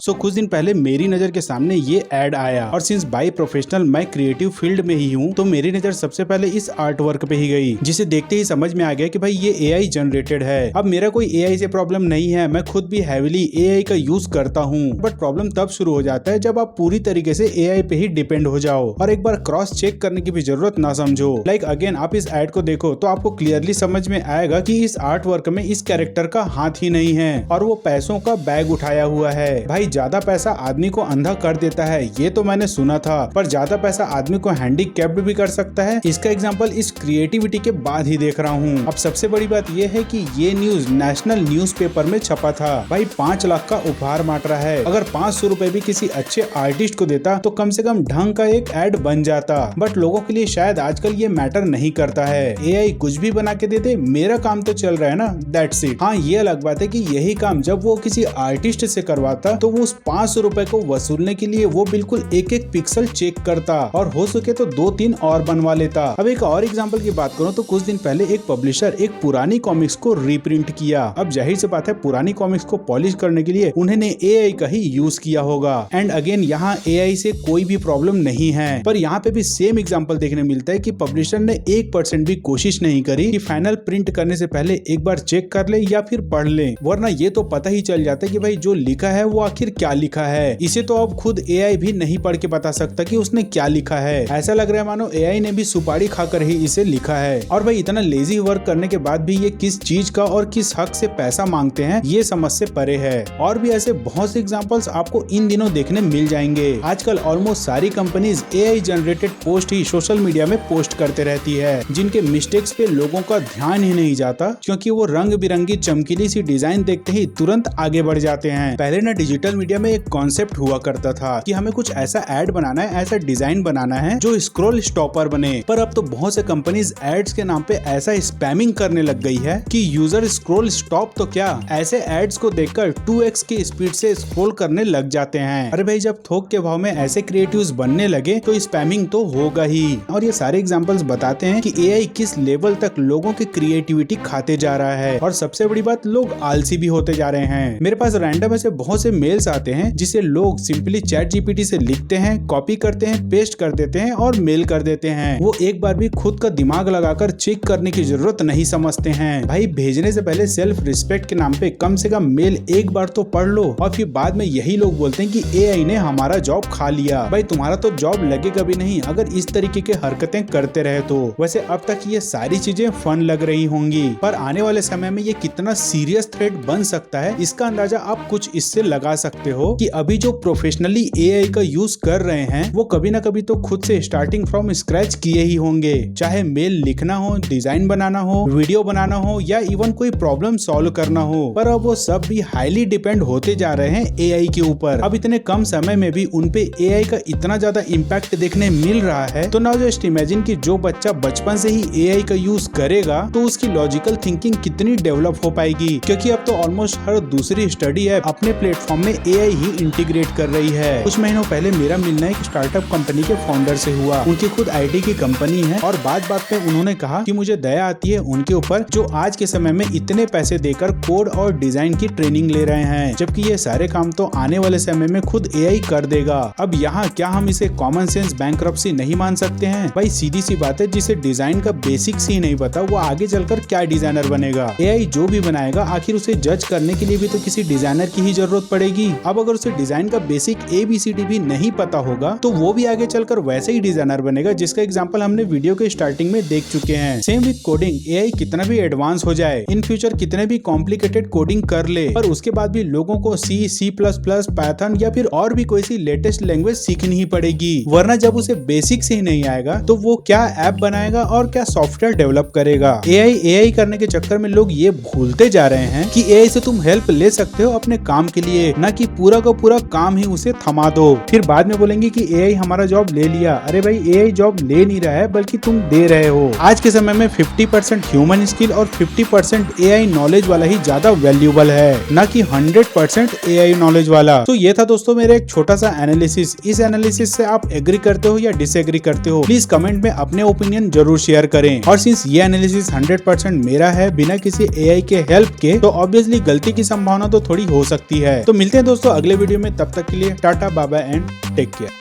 सो कुछ दिन पहले मेरी नजर के सामने ये एड आया और सिंस बाय प्रोफेशनल मैं क्रिएटिव फील्ड में ही हूँ तो मेरी नजर सबसे पहले इस आर्ट वर्क पे ही गई, जिसे देखते ही समझ में आ गया कि भाई ये एआई जनरेटेड है। अब मेरा कोई एआई से प्रॉब्लम नहीं है, मैं खुद भी हैविली एआई का यूज करता हूँ, बट प्रॉब्लम तब शुरू हो जाता है जब आप पूरी तरीके से एआई पे ही डिपेंड हो जाओ और एक बार क्रॉस चेक करने की भी जरूरत ना समझो। लाइक अगेन आप इस एड को देखो तो आपको क्लियरली समझ में आएगा कि इस आर्ट वर्क में इस कैरेक्टर का हाथ ही नहीं है और वो पैसों का बैग उठाया हुआ है। भाई ज्यादा पैसा आदमी को अंधा कर देता है ये तो मैंने सुना था, पर ज्यादा पैसा आदमी को हैंडीकैप्ड भी कर सकता है। इसका एग्जांपल इस क्रिएटिविटी के बाद ही देख रहा हूँ। अब सबसे बड़ी बात ये है कि ये न्यूज नेशनल न्यूज़पेपर में छपा था। भाई 5 लाख का उपहार मांग रहा है, अगर 500 रुपए भी किसी अच्छे आर्टिस्ट को देता तो कम से कम ढंग का एक एड बन जाता, बट लोगों के लिए शायद आजकल ये मैटर नहीं करता है। एआई कुछ भी बना के दे दे, मेरा काम तो चल रहा है ना, दैट्स इट। हाँ ये अलग बात है कि यही काम जब वो किसी आर्टिस्ट से करवाता तो वो उस 500 रुपए को वसूलने के लिए वो बिल्कुल एक एक पिक्सल चेक करता और हो सके तो 2-3 और बनवा लेता। अब एक और एग्जांपल की बात करूं तो कुछ दिन पहले एक पब्लिशर एक पुरानी कॉमिक्स को रीप्रिंट किया। अब जाहिर सी बात है पुरानी कॉमिक्स को पॉलिश करने के लिए उन्होंने एआई का ही यूज किया होगा। एंड अगेन यहाँ एआई से कोई भी प्रॉब्लम नहीं है, पर यहाँ पे भी सेम एग्जांपल देखने मिलता है कि पब्लिशर ने 1% भी कोशिश नहीं करी कि फाइनल प्रिंट करने से पहले एक बार चेक कर ले या फिर पढ़ ले, वरना ये तो पता ही चल जाता है कि भाई जो लिखा है वो आखिर क्या लिखा है। इसे तो अब खुद एआई भी नहीं पढ़ के बता सकता कि उसने क्या लिखा है। ऐसा लग रहा है मानो एआई ने भी सुपारी खाकर ही इसे लिखा है। और भाई इतना लेजी वर्क करने के बाद भी ये किस चीज का और किस हक से पैसा मांगते हैं ये समझ से परे है। और भी ऐसे बहुत से एग्जांपल्स आपको इन दिनों देखने मिल जाएंगे। आजकल ऑलमोस्ट सारी कंपनीज एआई जनरेटेड पोस्ट ही सोशल मीडिया में पोस्ट करते रहती है, जिनके मिस्टेक्स पे लोगों का ध्यान ही नहीं जाता, क्योंकि वो रंग बिरंगी चमकीली सी डिजाइन देखते ही तुरंत आगे बढ़ जाते हैं। पहले ना डिजिटल मीडिया में एक कॉन्सेप्ट हुआ करता था कि हमें कुछ ऐसा एड बनाना है, ऐसा डिजाइन बनाना है जो स्क्रॉल स्टॉपर बने, पर अब तो बहुत से कंपनीज एड्स के नाम पे ऐसा स्पैमिंग करने लग गई है कि यूजर स्क्रॉल स्टॉप तो क्या ऐसे एड्स को देखकर 2x की स्पीड से स्क्रॉल करने लग जाते हैं। अरे भाई जब थोक के भाव में ऐसे क्रिएटिव्स बनने लगे तो स्पैमिंग तो होगा ही। और ये सारे एग्जांपल्स बताते हैं कि एआई किस लेवल तक लोगों की क्रिएटिविटी खाते जा रहा है। और सबसे बड़ी बात, लोग आलसी भी होते जा रहे हैं। मेरे पास रैंडम ऐसे बहुत से मेल्स आते हैं जिसे लोग सिंपली चैट जीपीटी से लिखते हैं, कॉपी करते हैं, पेस्ट कर देते हैं और मेल कर देते हैं। वो एक बार भी खुद का दिमाग लगाकर चेक करने की जरूरत नहीं समझते हैं। भाई भेजने से पहले सेल्फ रिस्पेक्ट के नाम पे कम से कम मेल एक बार तो पढ़ लो। और फिर बाद में यही लोग बोलते हैं कि एआई ने हमारा जॉब खा लिया। भाई तुम्हारा तो जॉब लगेगा भी नहीं अगर इस तरीके के हरकतें करते रहे तो। वैसे अब तक ये सारी चीजें फन लग रही होंगी, पर आने वाले समय में ये कितना सीरियस थ्रेट बन सकता है इसका अंदाजा आप कुछ इससे लगा सकते हो कि अभी जो प्रोफेशनली एआई का यूज कर रहे हैं वो कभी ना कभी तो खुद से स्टार्टिंग फ्रॉम स्क्रैच किए ही होंगे। चाहे मेल लिखना हो, डिजाइन बनाना हो, वीडियो बनाना हो या इवन कोई प्रॉब्लम सॉल्व करना हो, पर अब वो सब भी हाईली डिपेंड होते जा रहे हैं एआई के ऊपर। अब इतने कम समय में भी उनपे एआई का इतना ज्यादा इम्पैक्ट देखने मिल रहा है, तो नाउ जस्ट इमेजिन कि जो बच्चा बचपन से ही एआई का यूज करेगा तो उसकी लॉजिकल थिंकिंग कितनी डेवलप हो पाएगी, क्योंकि अब तो ऑलमोस्ट हर दूसरी स्टडी ऐप अपने प्लेटफॉर्म में एआई ही इंटीग्रेट कर रही है। कुछ महीनों पहले मेरा मिलना एक स्टार्टअप कंपनी के फाउंडर से हुआ। उनकी खुद आईटी की कंपनी है और बात बात पे उन्होंने कहा कि मुझे दया आती है उनके ऊपर जो आज के समय में इतने पैसे देकर कोड और डिजाइन की ट्रेनिंग ले रहे हैं, जबकि ये सारे काम तो आने वाले समय में खुद एआई कर देगा। अब यहाँ क्या हम इसे कॉमन सेंस बैंक्रप्सी नहीं मान सकते हैं? भाई सीधी सी बात है, जिसे डिजाइन का बेसिक्स ही नहीं पता वो आगे चलकर क्या डिजाइनर बनेगा। एआई जो भी बनाएगा आखिर उसे जज करने के लिए भी तो किसी डिजाइनर की ही जरूरत पड़ेगी। अब अगर उसे डिजाइन का बेसिक ABCD भी नहीं पता होगा तो वो भी आगे चलकर वैसे ही डिजाइनर बनेगा, जिसका एग्जांपल हमने वीडियो के स्टार्टिंग में देख चुके हैं। सेम विद कोडिंग, एआई कितना भी एडवांस हो जाए, इन फ्यूचर कितने भी कॉम्प्लिकेटेड कोडिंग कर ले, पर उसके बाद भी लोगों को C++, पाइथन या फिर और भी कोई सी लेटेस्ट लैंग्वेज सीखनी ही पड़ेगी, वरना जब उसे बेसिक्स ही नहीं आएगा तो वो क्या ऐप बनाएगा और क्या सॉफ्टवेयर डेवलप करेगा। एआई करने के चक्कर में लोग ये भूलते जा रहे हैं कि एआई से तुम हेल्प ले सकते हो अपने काम के लिए, न कि पूरा का पूरा काम ही उसे थमा दो। फिर बाद में बोलेंगे कि एआई हमारा जॉब ले लिया। अरे भाई एआई जॉब ले नहीं रहा है, बल्कि तुम दे रहे हो। आज के समय में 50% ह्यूमन स्किल और 50% एआई नॉलेज वाला ही ज्यादा वैल्यूएबल है, न कि 100% एआई नॉलेज वाला। तो ये था दोस्तों मेरा एक छोटा सा एनालिसिस। इस एनालिसिस से आप एग्री करते हो या डिसएग्री करते हो, प्लीज कमेंट में अपने ओपिनियन जरूर शेयर करें। और सिंस ये एनालिसिस 100% मेरा है बिना किसी एआई के हेल्प के, तो ऑब्वियसली गलती की संभावना तो थोड़ी हो सकती है। तो मिलते हैं दोस्तों अगले वीडियो में, तब तक के लिए tata bye bye and take care.